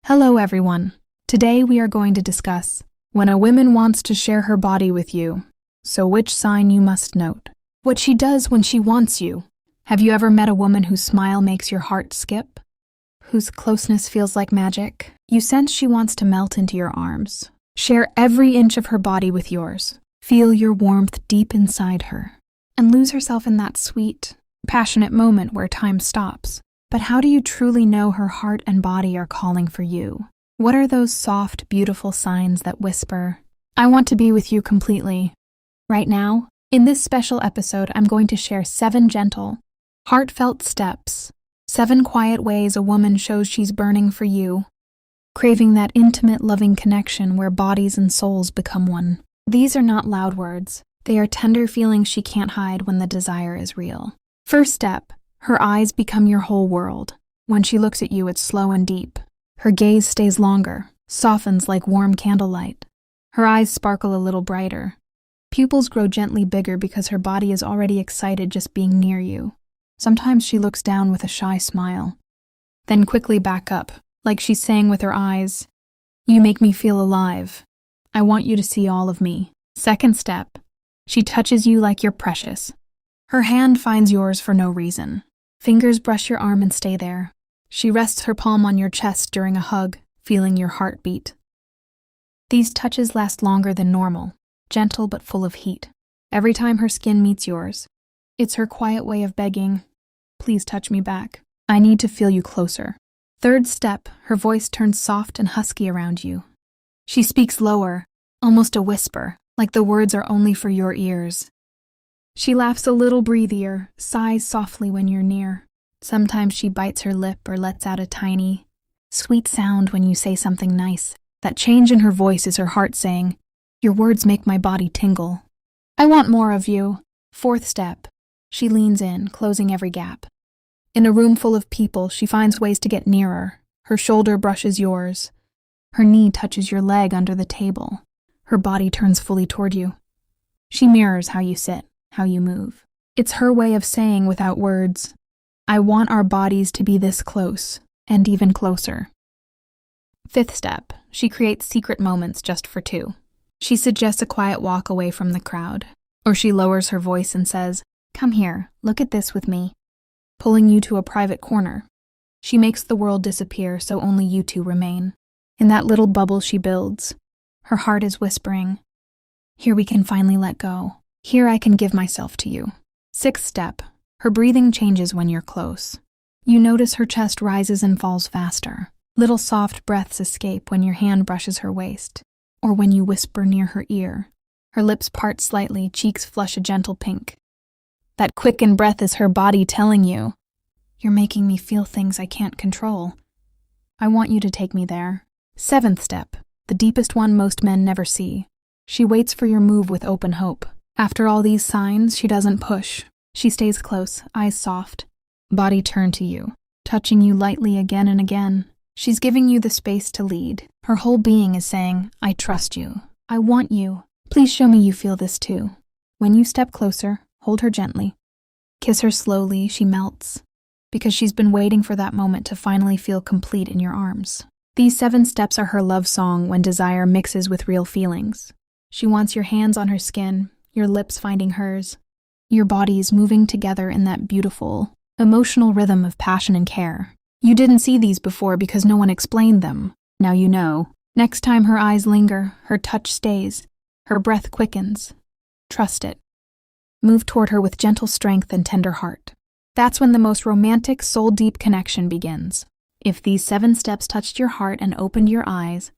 Hello everyone. Today we are going to discuss when a woman wants to share her body with you. So which sign you must note. What she does when she wants you. Have you ever met a woman whose smile makes your heart skip? Whose closeness feels like magic? You sense she wants to melt into your arms. Share every inch of her body with yours. Feel your warmth deep inside her. And lose herself in that sweet, passionate moment where time stops. But how do you truly know her heart and body are calling for you? What are those soft, beautiful signs that whisper, "I want to be with you completely"? Right now, in this special episode, I'm going to share 7 gentle, heartfelt steps, 7 quiet ways a woman shows she's burning for you, craving that intimate, loving connection where bodies and souls become one. These are not loud words. They are tender feelings she can't hide when the desire is real. First step. Her eyes become your whole world. When she looks at you, it's slow and deep. Her gaze stays longer, softens like warm candlelight. Her eyes sparkle a little brighter. Pupils grow gently bigger because her body is already excited just being near you. Sometimes she looks down with a shy smile, then quickly back up, like she's saying with her eyes, "You make me feel alive. I want you to see all of me." Second step. She touches you like you're precious. Her hand finds yours for no reason. Fingers brush your arm and stay there. She rests her palm on your chest during a hug, feeling your heartbeat. These touches last longer than normal, gentle but full of heat. Every time her skin meets yours, it's her quiet way of begging, "Please touch me back. I need to feel you closer." Third step, her voice turns soft and husky around you. She speaks lower, almost a whisper, like the words are only for your ears. She laughs a little breathier, sighs softly when you're near. Sometimes she bites her lip or lets out a tiny, sweet sound when you say something nice. That change in her voice is her heart saying, "Your words make my body tingle. I want more of you." Fourth step. She leans in, closing every gap. In a room full of people, she finds ways to get nearer. Her shoulder brushes yours. Her knee touches your leg under the table. Her body turns fully toward you. She mirrors how you sit, how you move. It's her way of saying without words, "I want our bodies to be this close, and even closer." Fifth step, she creates secret moments just for 2. She suggests a quiet walk away from the crowd, or she lowers her voice and says, "Come here, look at this with me," pulling you to a private corner. She makes the world disappear so only you two remain. In that little bubble she builds, her heart is whispering, "Here we can finally let go. Here I can give myself to you." Sixth step. Her breathing changes when you're close. You notice her chest rises and falls faster. Little soft breaths escape when your hand brushes her waist, or when you whisper near her ear. Her lips part slightly, cheeks flush a gentle pink. That quickened breath is her body telling you, "You're making me feel things I can't control. I want you to take me there." Seventh step, the deepest one most men never see. She waits for your move with open hope. After all these signs, she doesn't push. She stays close, eyes soft, body turned to you, touching you lightly again and again. She's giving you the space to lead. Her whole being is saying, "I trust you. I want you. Please show me you feel this too." When you step closer, hold her gently. Kiss her slowly, she melts, because she's been waiting for that moment to finally feel complete in your arms. These 7 steps are her love song when desire mixes with real feelings. She wants your hands on her skin, your lips finding hers, your bodies moving together in that beautiful, emotional rhythm of passion and care. You didn't see these before because no one explained them. Now you know. Next time her eyes linger, her touch stays, her breath quickens. Trust it. Move toward her with gentle strength and tender heart. That's when the most romantic, soul-deep connection begins. If these 7 steps touched your heart and opened your eyes,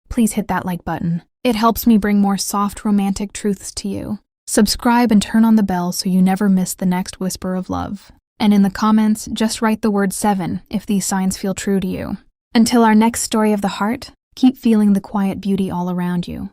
please hit that like button. It helps me bring more soft, romantic truths to you. Subscribe and turn on the bell so you never miss the next whisper of love. And in the comments, just write the word 7 if these signs feel true to you. Until our next story of the heart, keep feeling the quiet beauty all around you.